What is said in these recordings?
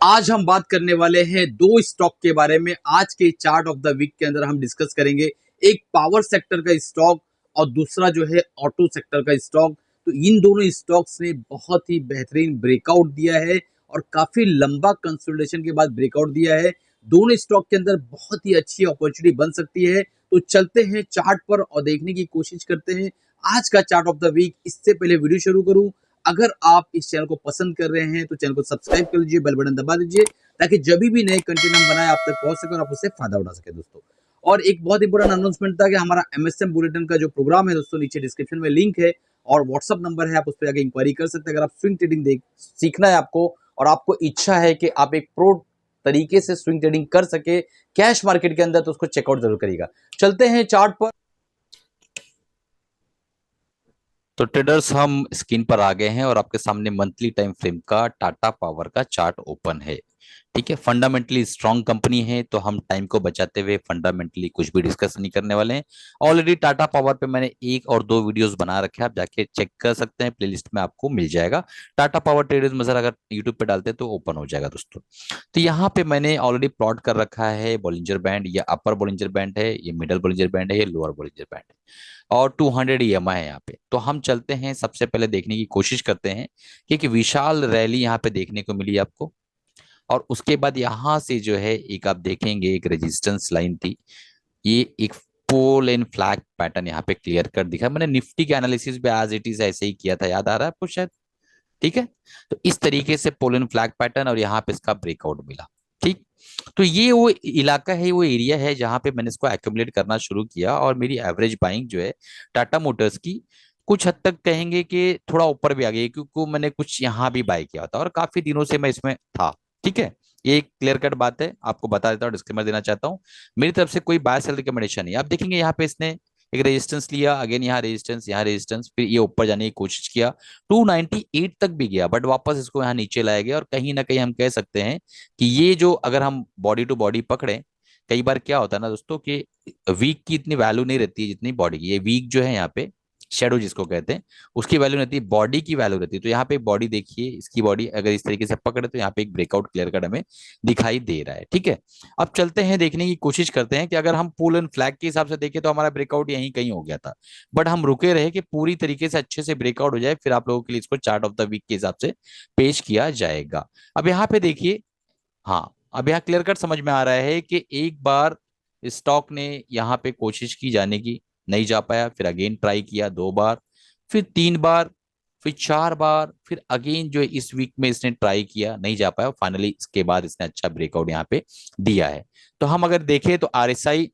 आज हम बात करने वाले हैं दो स्टॉक के बारे में। आज के चार्ट ऑफ द वीक के अंदर हम डिस्कस करेंगे एक पावर सेक्टर का स्टॉक और दूसरा जो है ऑटो सेक्टर का स्टॉक। तो इन दोनों स्टॉक्स ने बहुत ही बेहतरीन ब्रेकआउट दिया है और काफी लंबा कंसोलिडेशन के बाद ब्रेकआउट दिया है। दोनों स्टॉक के अंदर बहुत ही अच्छी अपॉर्चुनिटी बन सकती है। तो चलते हैं चार्ट पर और देखने की कोशिश करते हैं आज का चार्ट ऑफ द वीक। इससे पहले वीडियो शुरू करूं, अगर आप इस चैनल को पसंद कर रहे हैं तो चैनल को सब्सक्राइब कर लीजिए, बेल बटन दबा दीजिए ताकि जब भी नए कंटेंट हम बनाए आप तक पहुंच सके और आप उससे फायदा उठा सके दोस्तों। और एक बहुत इंपॉर्टेंट अनाउंसमेंट था कि हमारा एमएसएम बुलेटिन का जो प्रोग्राम है दोस्तों, नीचे डिस्क्रिप्शन में लिंक है और व्हाट्सअप नंबर है, आप उस पर जाकर इंक्वायरी कर सकते हैं। अगर आप स्विंग ट्रेडिंग देख सीखना है आपको और आपको इच्छा है कि आप एक प्रो तरीके से स्विंग ट्रेडिंग कर सके कैश मार्केट के अंदर, तो उसको चेकआउट जरूर करिएगा। चलते हैं चार्ट पर। तो ट्रेडर्स हम स्क्रीन पर आ गए हैं और आपके सामने मंथली टाइम फ्रेम का टाटा पावर का चार्ट ओपन है। ठीक है, फंडामेंटली स्ट्रांग कंपनी है तो हम टाइम को बचाते हुए फंडामेंटली कुछ भी डिस्कस नहीं करने वाले हैं। ऑलरेडी टाटा पावर पे मैंने एक और दो वीडियोस बना रखे हैं, आप जाके चेक कर सकते हैं, प्लेलिस्ट में आपको मिल जाएगा। टाटा पावर ट्रेडर्स मजर अगर यूट्यूब पे डालते हैं तो ओपन हो जाएगा दोस्तों। तो यहाँ पे मैंने ऑलरेडी प्लॉट कर रखा है बॉलिंजर बैंड, ये अपर बॉलिंजर बैंड है, ये मिडल बॉलिंजर बैंड है, ये लोअर बॉलिंजर बैंड है और 200 ईएमआई है यहाँ पे। तो हम चलते हैं, सबसे पहले देखने की कोशिश करते हैं कि एक विशाल रैली यहाँ पे देखने को मिली आपको। और उसके बाद यहाँ से जो है एक आप देखेंगे एक रेजिस्टेंस लाइन थी, ये एक पोल एंड फ्लैग पैटर्न यहाँ पे क्लियर कर दिखा। मैंने निफ्टी के एनालिसिस भी एज इट इज ऐसे ही किया था, याद आ रहा है आपको शायद। ठीक है, तो इस तरीके से पोल एंड फ्लैग पैटर्न और यहाँ पे इसका ब्रेकआउट मिला। ठीक, तो ये वो इलाका है, वो एरिया है जहां पे मैंने इसको एक्यूमुलेट करना शुरू किया और मेरी एवरेज बाइंग जो है टाटा मोटर्स की कुछ हद तक कहेंगे कि थोड़ा ऊपर भी आ गई, क्योंकि मैंने कुछ यहाँ भी बाय किया था और काफी दिनों से मैं इसमें था। ठीक है, ये एक क्लियर कट बात है, आपको बता देता हूँ, डिस्क्लेमर देना चाहता हूँ। मेरी तरफ से कोई बाय सेल रिकमेंडेशन नहीं। आप देखेंगे यहाँ पे इसने एक रेजिस्टेंस लिया, अगेन यहाँ रेजिस्टेंस, फिर ये ऊपर जाने की कोशिश किया, 298 तक भी गया, बट वापस इसको यहाँ नीचे लाया गया। और कहीं ना कहीं हम कह सकते हैं कि ये जो अगर हम बॉडी टू बॉडी पकड़े, कई बार क्या होता है ना दोस्तों कि वीक की इतनी वैल्यू नहीं रहती है जितनी बॉडी की। ये वीक जो है यहाँ पे शेडो जिसको कहते हैं, उसकी वैल्यू रहती है, बॉडी की वैल्यू रहती है। तो यहाँ पे बॉडी देखिए, इसकी बॉडी अगर इस तरीके से पकड़े तो यहाँ पे एक ब्रेकआउट क्लियर कट हमें दिखाई दे रहा है। ठीक है, अब चलते हैं, देखने की कोशिश करते हैं कि अगर हम पुल एंड फ्लैग के हिसाब से देखें तो हमारा ब्रेकआउट यहीं कहीं हो गया था, बट हम रुके रहे कि पूरी तरीके से अच्छे से ब्रेकआउट हो जाए, फिर आप लोगों के लिए इसको चार्ट ऑफ द वीक के हिसाब से पेश किया जाएगा। अब यहाँ पे देखिए, हाँ अब यहाँ क्लियर कट समझ में आ रहा है कि एक बार स्टॉक ने यहाँ पे कोशिश की जाने की, नहीं जा पाया, फिर अगेन ट्राई किया दो बार, फिर तीन बार, फिर चार बार, फिर अगेन जो है इस वीक में इसने ट्राई किया, नहीं जा पाया, फाइनली इसके बाद इसने अच्छा ब्रेकआउट यहाँ पे दिया है। तो हम अगर देखें तो आरएसआई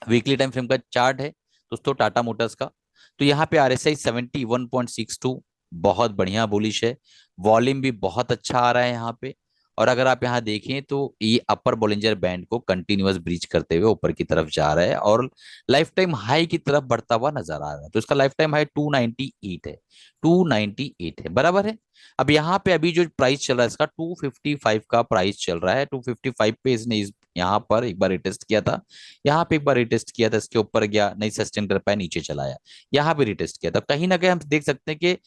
वीकली टाइम फ्रेम का चार्ट है दोस्तों टाटा मोटर्स का। तो यहाँ पे आरएसआई 71.62 बहुत बढ़िया बुलिश है, वॉल्यूम भी बहुत अच्छा आ रहा है यहाँ पे। और अगर आप यहाँ देखें तो ये अपर बॉलिंजर बैंड को कंटिन्यूअस ब्रीच करते हुए ऊपर की तरफ जा रहा है और लाइफ टाइम हाई की तरफ बढ़ता हुआ नजर आ रहा है। तो इसका लाइफ टाइम हाई 298 है, 298 है, बराबर है। अब यहाँ पे अभी जो प्राइस चल रहा है इसका 255 का प्राइस चल रहा है। 255 पे इसने यहाँ पर एक बार रिटेस्ट किया था, यहाँ पे एक बार रिटेस्ट किया था, इसके ऊपर गया, नहीं सस्टेन कर पाया, नीचे चला आया, यहाँ पे रिटेस्ट किया था। कहीं ना कहीं हम देख सकते हैं कि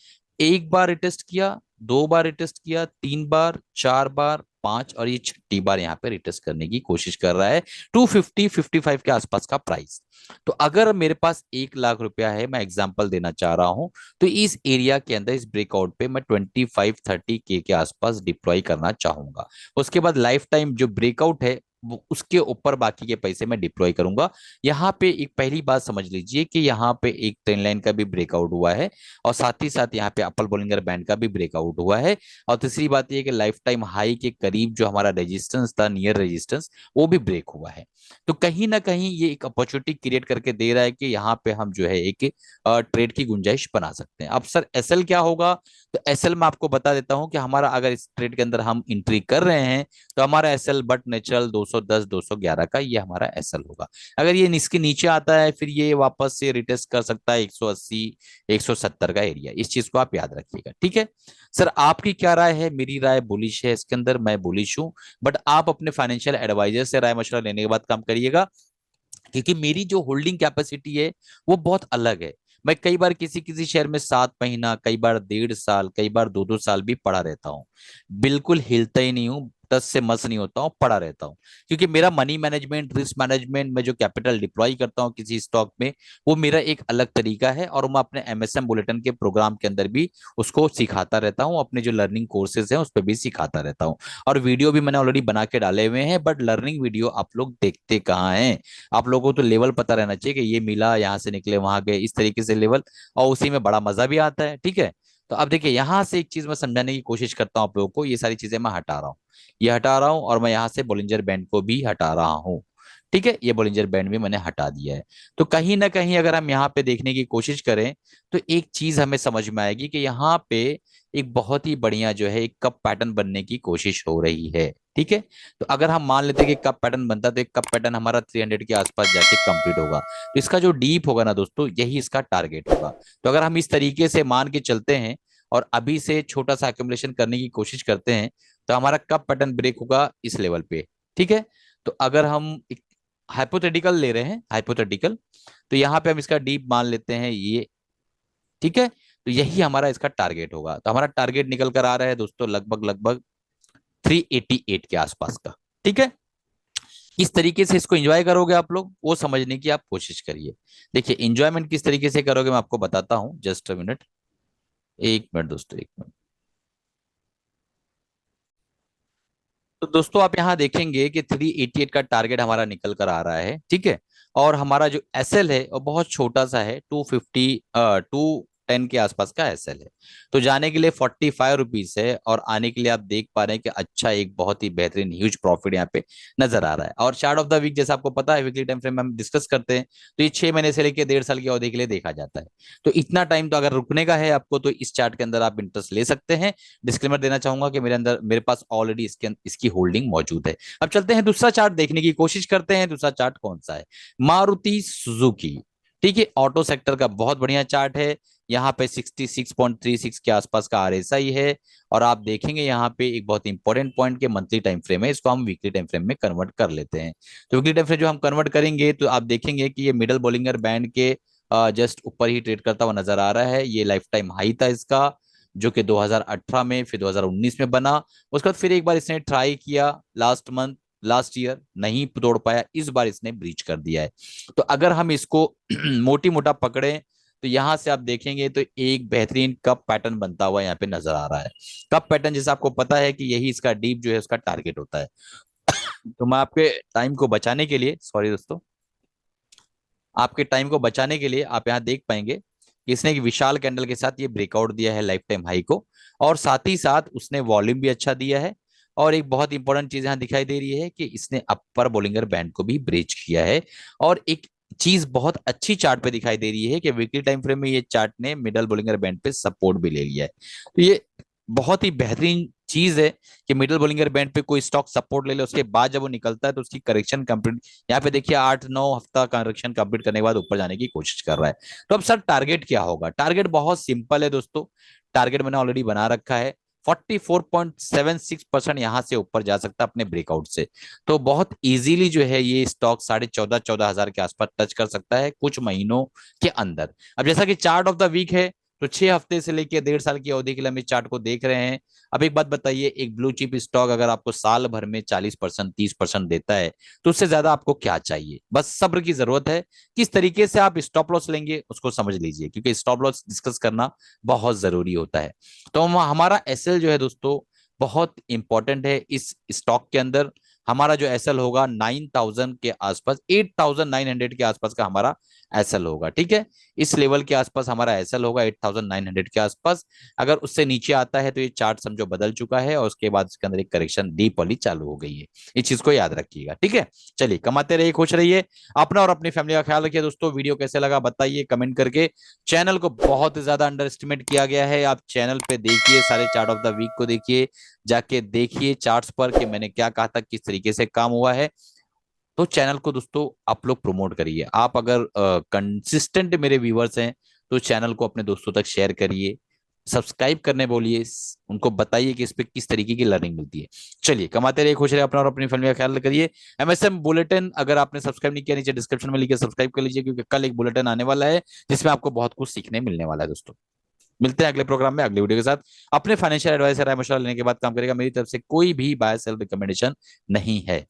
एक बार रिटेस्ट किया, दो बार रिटेस्ट किया, तीन बार, चार बार, पांच, और ये छठी बार यहाँ पे रिटेस्ट करने की कोशिश कर रहा है 250-55 के आसपास का प्राइस। तो अगर मेरे पास 1 लाख रुपया है, मैं एग्जांपल देना चाह रहा हूं, तो इस एरिया के अंदर इस ब्रेकआउट पे मैं 25-30 के आसपास डिप्लॉय करना चाहूंगा। उसके बाद लाइफ टाइम जो ब्रेकआउट है वो उसके ऊपर बाकी के पैसे मैं डिप्लॉय करूंगा। यहाँ पे एक पहली बात समझ लीजिए कि यहाँ पे एक ट्रेन लाइन का भी ब्रेकआउट हुआ है और साथ ही साथ यहाँ पे अपर बोलिंगर बैंड का भी ब्रेकआउट हुआ है। और तीसरी बात यह कि लाइफ टाइम हाई के करीब जो हमारा रेजिस्टेंस था, नियर रेजिस्टेंस, वो भी ब्रेक हुआ है। तो कहीं ना कहीं ये एक अपॉर्चुनिटी क्रिएट करके दे रहा है कि यहाँ पे हम जो है एक ट्रेड की गुंजाइश बना सकते हैं। अब सर एसएल क्या होगा, तो एसएल में आपको बता देता हूं कि हमारा अगर इस ट्रेड के अंदर हम एंट्री कर रहे हैं तो हमारा एसएल बट नेचुरल 210 211 का ये हमारा एसएल होगा। अगर ये इसके नीचे आता है फिर ये वापस से रिटेस्ट कर सकता है 180 170 का एरिया, इस चीज को आप याद रखिएगा। ठीक है सर, आपकी क्या राय है? मेरी राय बुलिश है, इसके अंदर मैं बुलिश हूं, बट आप अपने फाइनेंशियल एडवाइजर से राय मशवरा लेने के बाद काम करिएगा, क्योंकि मेरी जो होल्डिंग कैपेसिटी है वो बहुत अलग है। मैं कई बार किसी किसी शेयर में 7 महीना, कई बार 1.5 साल, कई बार 2-2 साल भी पड़ा रहता हूँ, बिल्कुल हिलता ही नहीं हूँ। टच से मस नहीं होता हूँ, पड़ा रहता हूँ, क्योंकि मेरा मनी मैनेजमेंट, रिस्क मैनेजमेंट में जो कैपिटल डिप्लॉय करता हूँ किसी स्टॉक में, वो मेरा एक अलग तरीका है, और मैं अपने एमएसएम बुलेटिन के प्रोग्राम के अंदर भी उसको सिखाता रहता हूँ, अपने जो लर्निंग कोर्सेज हैं उस पर भी सिखाता रहता हूँ। और वीडियो भी मैंने ऑलरेडी बना के डाले हुए हैं, बट लर्निंग वीडियो आप लोग देखते कहाँ हैं? आप लोगों को तो लेवल पता रहना चाहिए कि ये मिला, यहाँ से निकले वहां गए, इस तरीके से लेवल, और उसी में बड़ा मजा भी आता है। ठीक है, तो अब देखिए यहां से एक चीज मैं समझाने की कोशिश करता हूं आप लोगों को, ये सारी चीजें मैं हटा रहा हूं, ये हटा रहा हूं, और मैं यहां से बोलिंजर बैंड को भी हटा रहा हूं। ठीक है, ये बोलिंजर बैंड भी मैंने हटा दिया है। तो कहीं ना कहीं अगर हम यहाँ पे देखने की कोशिश करें, तो एक चीज हमें समझ में आएगी कि यहाँ पे एक बहुत ही बढ़िया जो है एक कप पैटर्न बनने की कोशिश हो रही है। ठीक है, तो अगर हम मान लेते हैं कि कप पैटर्न बनता है, तो एक कप पैटर्न हमारा 300 के आसपास जाके कंप्लीट होगा, तो इसका जो डीप होगा ना दोस्तों, यही इसका टारगेट होगा। तो अगर हम इस तरीके से मान के चलते हैं और अभी से छोटा सा एक्यूमुलेशन करने की कोशिश करते हैं, तो हमारा कब पैटर्न ब्रेक होगा इस लेवल पे। ठीक है, तो अगर हम एक हाइपोथेटिकल ले रहे हैं, हाइपोथेटिकल, तो यहाँ पे हम इसका डीप मान लेते हैं ये। ठीक है, तो यही हमारा इसका टारगेट होगा। तो हमारा टारगेट निकल कर आ रहा है दोस्तों लगभग लगभग 388 के आसपास का। ठीक है, किस तरीके से इसको एंजॉय करोगे आप लोग, वो समझने की आप कोशिश करिए। देखिए एंजॉयमेंट किस तरीके से करोगे मैं आपको बताता हूं, जस्ट अ मिनट, एक मिनट दोस्तों, एक मिनट। तो दोस्तों आप यहाँ देखेंगे कि 388 का टारगेट हमारा निकल कर आ रहा है। ठीक है, और हमारा जो एसएल है वो बहुत छोटा सा है, 250 210 के आसपास का एसएल है। तो जाने के लिए 45 रुपीज है, और आने के लिए आप देख पा रहे हैं कि अच्छा एक बहुत ही बेहतरीन ह्यूज प्रॉफिट यहाँ पे नजर आ रहा है। और चार्ट ऑफ द वीक जैसा आपको पता है, वीकली टाइम फ्रेम में हम डिस्कस करते हैं, तो ये 6 महीने से लेकर 1.5 साल की अवधि के लिए देखा जाता है। तो इतना टाइम तो अगर रुकने का है आपको, तो इस चार्ट के अंदर आप इंटरेस्ट ले सकते हैं। डिस्क्लेमर देना चाहूंगा कि मेरे पास ऑलरेडी इसकी होल्डिंग मौजूद है। अब चलते हैं दूसरा चार्ट देखने की कोशिश करते हैं। दूसरा चार्ट कौन सा है? मारुति सुजुकी। ठीक है, ऑटो सेक्टर का बहुत बढ़िया चार्ट है। यहाँ पे 66.36 के आसपास का आरएसआई है, और आप देखेंगे यहाँ पे एक बहुत इंपॉर्टेंट पॉइंट के मंथली टाइम फ्रेम है, इसको हम वीकली टाइम फ्रेम में कन्वर्ट कर लेते हैं। तो वीकली टाइम फ्रेम जो हम कन्वर्ट करेंगे, तो आप देखेंगे कि ये मिडल बोलिंगर बैंड के जस्ट ऊपर ही ट्रेड करता हुआ नजर आ रहा है। ये लाइफ टाइम हाई था इसका, जो कि 2018 में, फिर 2019 में बना। उसके बाद फिर एक बार इसने ट्राई किया लास्ट मंथ, लास्ट ईयर, नहीं तोड़ पाया, इस बार इसने ब्रीच कर दिया है। तो अगर हम इसको मोटी मोटा पकड़े, तो यहां से आप देखेंगे तो एक बेहतरीन कप पैटर्न बनता हुआ यहाँ पे नजर आ रहा है। कप पैटर्न जैसा आपको पता है कि यही इसका डीप जो है उसका टारगेट होता है। तो मैं आपके टाइम को बचाने के लिए, सॉरी दोस्तों, आपके टाइम को बचाने के लिए आप यहाँ देख पाएंगे कि इसने एक विशाल कैंडल के साथ ये ब्रेकआउट दिया है लाइफ टाइम हाई को, और साथ ही साथ उसने वॉल्यूम भी अच्छा दिया है। और एक बहुत इंपॉर्टेंट चीज यहाँ दिखाई दे रही है कि इसने अपर बोलिंगर बैंड को भी ब्रीच किया है। और एक चीज बहुत अच्छी चार्ट पे दिखाई दे रही है कि वीकली टाइम फ्रेम में ये चार्ट ने मिडल बोलिंगर बैंड पे सपोर्ट भी ले लिया है। तो ये बहुत ही बेहतरीन चीज है कि मिडल बोलिंगर बैंड पे कोई स्टॉक सपोर्ट ले ले, उसके बाद जब वो निकलता है तो उसकी करेक्शन कंप्लीट, यहाँ पे देखिए 8-9 हफ्ता करेक्शन कंप्लीट करने के बाद ऊपर जाने की कोशिश कर रहा है। तो अब सर टारगेट क्या होगा? टारगेट बहुत सिंपल है दोस्तों, टारगेट मैंने ऑलरेडी बना रखा है। 44.76% यहां से ऊपर जा सकता है अपने ब्रेकआउट से। तो बहुत इजीली जो है ये स्टॉक 14,500 के आसपास टच कर सकता है कुछ महीनों के अंदर। अब जैसा कि चार्ट ऑफ द वीक है, तो 6 हफ्ते से लेकर 1.5 साल की अवधि के लिए हम इस चार्ट को देख रहे हैं। अब एक बात बताइए, एक ब्लू चिप स्टॉक अगर आपको साल भर में 40% 30% देता है, तो उससे ज्यादा आपको क्या चाहिए? बस सब्र की जरूरत है। किस तरीके से आप स्टॉप लॉस लेंगे उसको समझ लीजिए, क्योंकि स्टॉप लॉस डिस्कस करना बहुत जरूरी होता है। तो हमारा एसएल जो है दोस्तों बहुत इंपॉर्टेंट है इस स्टॉक के अंदर। हमारा जो एसएल होगा 9,000 के आसपास, 8,900 के आसपास का हमारा एसएल होगा। ठीक है, इस लेवल के आसपास हमारा एसएल होगा 8,900 के आसपास। अगर उससे नीचे आता है तो ये चार्ट समझो बदल चुका है, और उसके बाद इसके अंदर एक करेक्शन डीप वाली चालू हो गई है। इस चीज को याद रखिएगा। ठीक है, चलिए कमाते रहिए, खुश रहिए, अपना और अपनी फैमिली का ख्याल रखिए। दोस्तों वीडियो कैसे लगा बताइए कमेंट करके। चैनल को बहुत ज्यादा अंडर एस्टिमेट किया गया है, आप चैनल पे देखिए, सारे चार्ट ऑफ द वीक को देखिए, जाके देखिए चार्ट्स पर कि मैंने क्या कहा था, किस तरीके से काम हुआ है। तो चैनल को दोस्तों आप लोग प्रमोट करिए। आप अगर कंसिस्टेंट मेरे व्यूवर्स हैं, तो चैनल को अपने दोस्तों तक शेयर करिए, सब्सक्राइब करने बोलिए, उनको बताइए कि इस पे किस तरीके की लर्निंग मिलती है। चलिए कमाते रहिए, खुश रहिए, अपना और अपनी फैमिली का ख्याल करिए। एमएसएम बुलेटिन अगर आपने सब्सक्राइब नहीं किया, नीचे डिस्क्रिप्शन में लिखे सब्सक्राइब कर लीजिए, क्योंकि कल एक बुलेटिन आने वाला है जिसमें आपको बहुत कुछ सीखने मिलने वाला है दोस्तों। मिलते हैं अगले प्रोग्राम में अगले वीडियो के साथ। अपने फाइनेंशियल एडवाइजर राय मशवरा लेने के बाद काम करेगा। मेरी तरफ से कोई भी बाय सेल रिकमेंडेशन नहीं है।